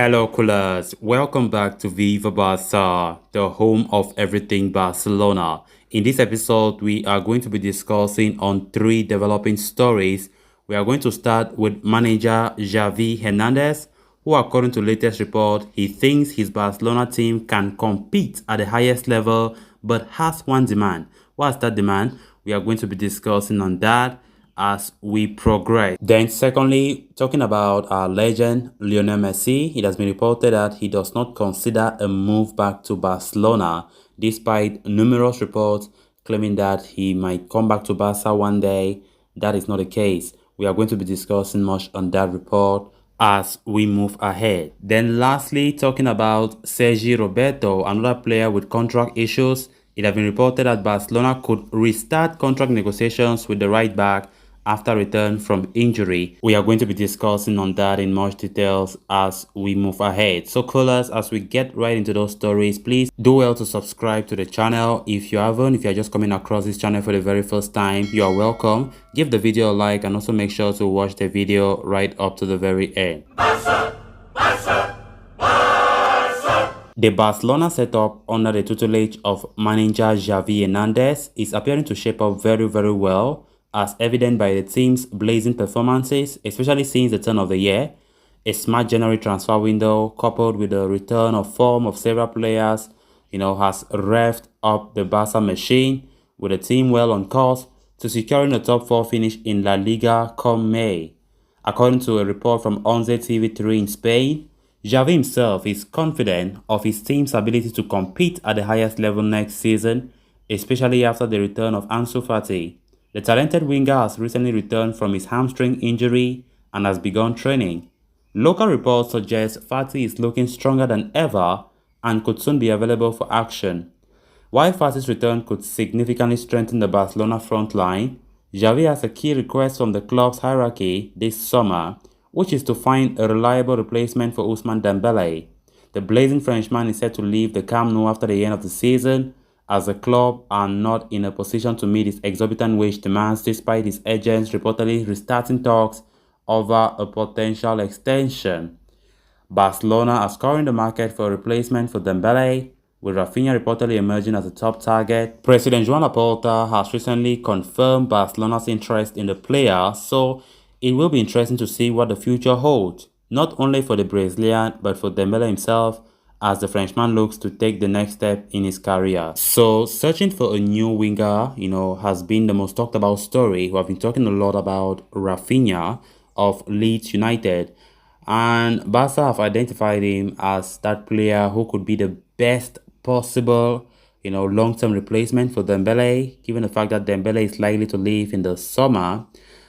Hello, coolers. Welcome back to Viva Barca, the home of everything Barcelona. In this episode, we are going to be discussing on three developing stories. We are going to start with manager Xavi Hernandez, who, according to latest report, he thinks his Barcelona team can compete at the highest level, but has one demand. What's that demand? We are going to be discussing on that as we progress. Then secondly, talking about our legend Lionel Messi, it has been reported that he does not consider a move back to Barcelona despite numerous reports claiming that he might come back to Barca one day. That is not the case. We are going to be discussing much on that report as we move ahead. Then lastly, talking about Sergi Roberto, another player with contract issues. It has been reported that Barcelona could restart contract negotiations with the right back after return from injury. We are going to be discussing on that in much details as we move ahead. So callers, as we get right into those stories, please do well to subscribe to the channel. If you haven't, if you're just coming across this channel for the very first time, you are welcome. Give the video a like and also make sure to watch the video right up to the very end. Barca! Barca! Barca! The Barcelona setup under the tutelage of manager Xavi Hernandez is appearing to shape up very well, as evident by the team's blazing performances, especially since the turn of the year. A smart January transfer window, coupled with the return of form of several players, has revved up the Barca machine, with the team well on course to securing a top 4 finish in La Liga come May. According to a report from 11 TV3 in Spain, Xavi himself is confident of his team's ability to compete at the highest level next season, especially after the return of Ansu Fati. The talented winger has recently returned from his hamstring injury and has begun training. Local reports suggest Fati is looking stronger than ever and could soon be available for action. While Fati's return could significantly strengthen the Barcelona front line, Xavi has a key request from the club's hierarchy this summer, which is to find a reliable replacement for Ousmane Dembele. The blazing Frenchman is set to leave the Camp Nou after the end of the season, as the club are not in a position to meet its exorbitant wage demands despite its agents reportedly restarting talks over a potential extension. Barcelona are scouring the market for a replacement for Dembele, with Rafinha reportedly emerging as a top target. President Joan Laporta has recently confirmed Barcelona's interest in the player, so it will be interesting to see what the future holds, not only for the Brazilian but for Dembele himself, as the Frenchman looks to take the next step in his career. So searching for a new winger, has been the most talked about story. We have been talking a lot about Rafinha of Leeds United, and Barca have identified him as that player who could be the best possible, long-term replacement for Dembele, given the fact that Dembele is likely to leave in the summer.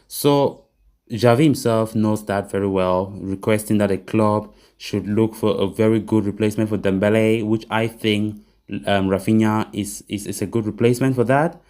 So Xavi himself knows that very well, requesting that the club should look for a very good replacement for Dembele, which I think Rafinha is a good replacement for that.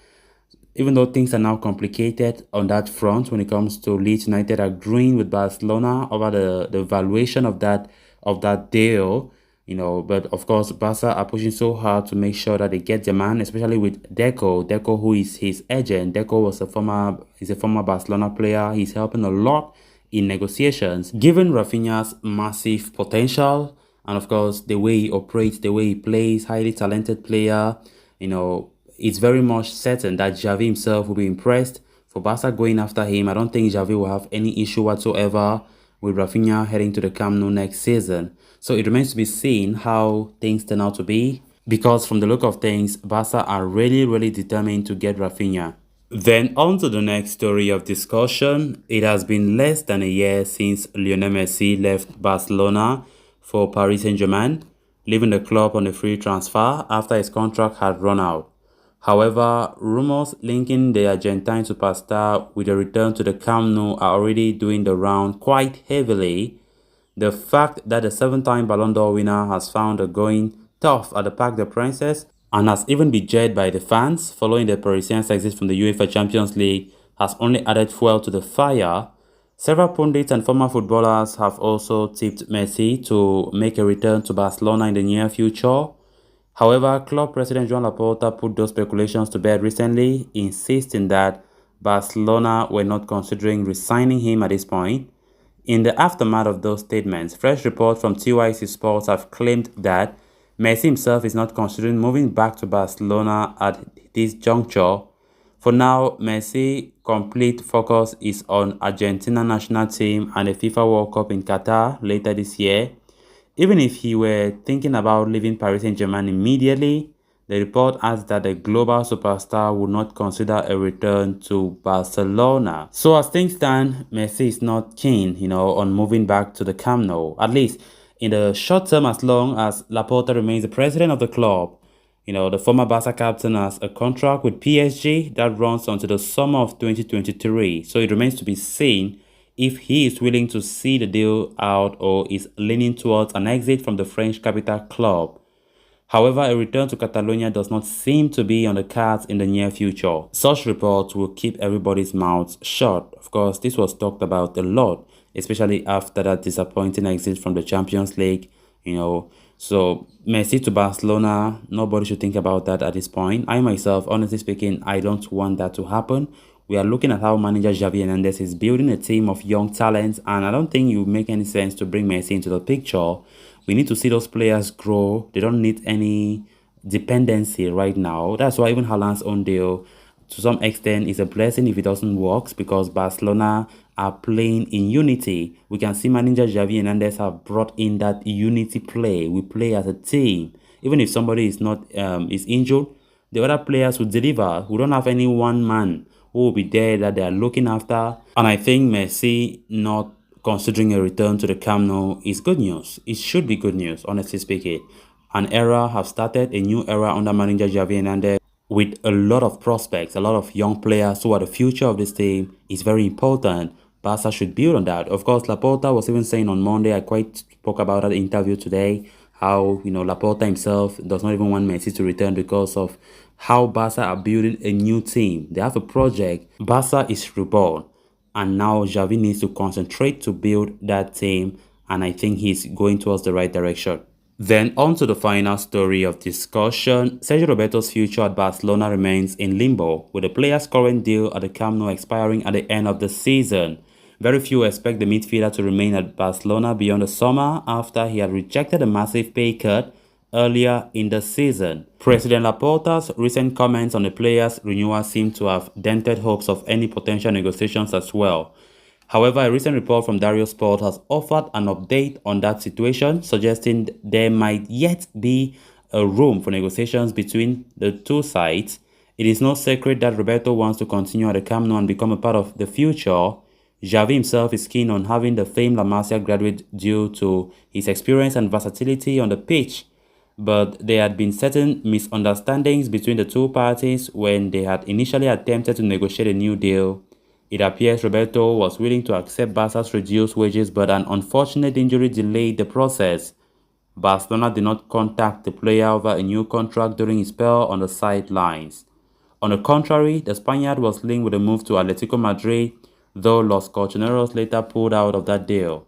Even though things are now complicated on that front when it comes to Leeds United agreeing with Barcelona over the valuation of that deal, but of course Barca are pushing so hard to make sure that they get the man, especially with Deco, who is his agent. Deco was a former Barcelona player. He's helping a lot in negotiations, given Rafinha's massive potential and of course the way he operates, the way he plays, highly talented player. It's very much certain that Xavi himself will be impressed. For Barca going after him, I don't think Xavi will have any issue whatsoever with Rafinha heading to the Camp Nou next season. So it remains to be seen how things turn out to be, because from the look of things, Barca are really determined to get Rafinha. Then on to the next story of discussion. It has been less than a year since Lionel Messi left Barcelona for Paris Saint-Germain, leaving the club on a free transfer after his contract had run out. However, rumors linking the Argentine superstar with a return to the Camp Nou are already doing the round quite heavily. The fact that the 7-time Ballon d'Or winner has found it going tough at the Parc des Princes and has even been jeered by the fans following the Parisians' exit from the UEFA Champions League has only added fuel to the fire. Several pundits and former footballers have also tipped Messi to make a return to Barcelona in the near future. However, club president Joan Laporta put those speculations to bed recently, insisting that Barcelona were not considering re-signing him at this point. In the aftermath of those statements, fresh reports from TYC Sports have claimed that Messi himself is not considering moving back to Barcelona at this juncture. For now, Messi' complete focus is on Argentina national team and the FIFA World Cup in Qatar later this year. Even if he were thinking about leaving Paris Saint-Germain immediately, the report adds that the global superstar would not consider a return to Barcelona. So as things stand, Messi is not keen, on moving back to the Camp Nou, at least in the short term, as long as Laporta remains the president of the club. The former Barca captain has a contract with PSG that runs until the summer of 2023, so it remains to be seen if he is willing to see the deal out or is leaning towards an exit from the French capital club. However, a return to Catalonia does not seem to be on the cards in the near future. Such reports will keep everybody's mouths shut. Of course, this was talked about a lot, especially after that disappointing exit from the Champions League, So Messi to Barcelona, nobody should think about that at this point. I myself, honestly speaking, I don't want that to happen. We are looking at how manager Xavi Hernandez is building a team of young talents, and I don't think it would make any sense to bring Messi into the picture. We need to see those players grow. They don't need any dependency right now. That's why even Haaland's own deal, to some extent, is a blessing if it doesn't work, because Barcelona are playing in unity. We can see manager Xavi Hernandez have brought in that unity play. We play as a team. Even if somebody is not is injured, the other players will deliver. We don't have any one man who will be there that they are looking after. And I think Messi not considering a return to the Camp Nou is good news. It should be good news, honestly speaking. An era has started, a new era under manager Xavi Hernandez, with a lot of prospects, a lot of young players who are the future of this team. Is very important. Barca should build on that. Of course, Laporta was even saying on Monday, I quite spoke about that interview today, how, Laporta himself does not even want Messi to return because of how Barca are building a new team. They have a project. Barca is reborn. And now Xavi needs to concentrate to build that team. And I think he's going towards the right direction. Then on to the final story of discussion. Sergio Roberto's future at Barcelona remains in limbo, with the player's current deal at the Camp Nou expiring at the end of the season. Very few expect the midfielder to remain at Barcelona beyond the summer after he had rejected a massive pay cut earlier in the season. President Laporta's recent comments on the player's renewal seem to have dented hopes of any potential negotiations as well. However, a recent report from Dario Sport has offered an update on that situation, suggesting there might yet be a room for negotiations between the two sides. It is no secret that Roberto wants to continue at the Camp Nou and become a part of the future. Xavi himself is keen on having the famed La Masia graduate due to his experience and versatility on the pitch, but there had been certain misunderstandings between the two parties when they had initially attempted to negotiate a new deal. It appears Roberto was willing to accept Barca's reduced wages, but an unfortunate injury delayed the process. Barcelona did not contact the player over a new contract during his spell on the sidelines. On the contrary, the Spaniard was linked with a move to Atletico Madrid, though Los Colchoneros later pulled out of that deal.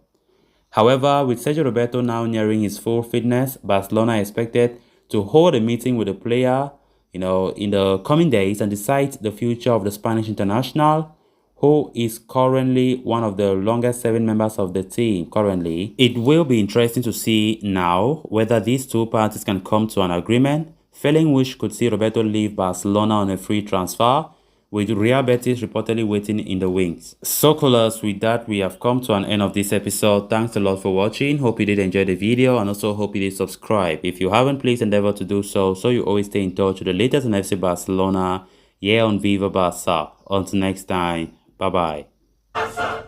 However, with Sergio Roberto now nearing his full fitness, Barcelona expected to hold a meeting with the player, in the coming days and decide the future of the Spanish international, who is currently one of the longest serving members of the team currently. It will be interesting to see now whether these two parties can come to an agreement, failing which could see Roberto leave Barcelona on a free transfer, with Real Betis reportedly waiting in the wings. So coolers, with that, we have come to an end of this episode. Thanks a lot for watching. Hope you did enjoy the video, and also hope you did subscribe. If you haven't, please endeavor to do so you always stay in touch with the latest on FC Barcelona here on Viva Barca. Until next time, bye bye.